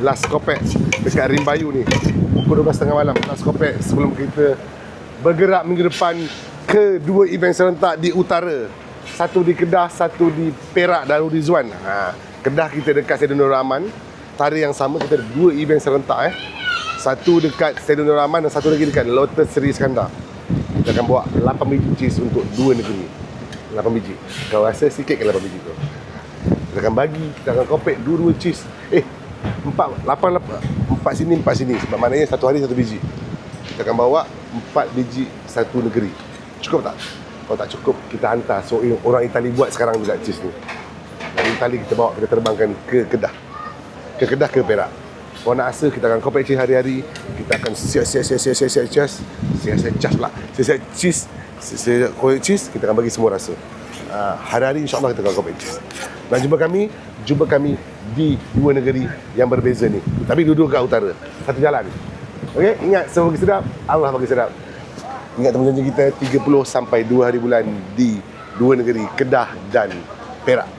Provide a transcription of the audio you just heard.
last kopek dekat Rimbayu ni. Pukul 12.30 malam, last kopek sebelum kita bergerak minggu depan ke dua event serentak di utara. Satu di Kedah, satu di Perak, Darul Rizwan. Kedah kita dekat Stadium Nur Rahman. Hari yang sama kita ada dua event serentak Satu dekat Stadium Nur Rahman dan satu lagi dekat Lotus Seri Iskandar. Kita akan bawa 8 biji cheese untuk dua negeri. 8 biji. Kau rasa sikit ke 8 biji tu? Kita akan bagi, kita akan kopek dua-dua cheese. 4 sini, 4 sini. Sebab maknanya satu hari satu biji. Kita akan bawa 4 biji satu negeri. Cukup tak? Kalau tak cukup, kita hantar. So orang Itali buat sekarang juga cheese ni. Dari Itali kita bawa, kita terbangkan ke Kedah. Ke Kedah, ke Perak. Kalau nak rasa, kita akan kopek cheese hari-hari. Kita akan siap cheese. Kita akan bagi semua rasa. Hari-hari insyaAllah kita akan kopek cheese. Dan jumpa kami di dua negeri yang berbeza ni. Tapi duduk kat utara. Satu jalan. Okey, ingat semua bagi sedap, Allah bagi sedap. Ingat teman-teman kita 30 sampai 2 hari bulan di dua negeri Kedah dan Perak.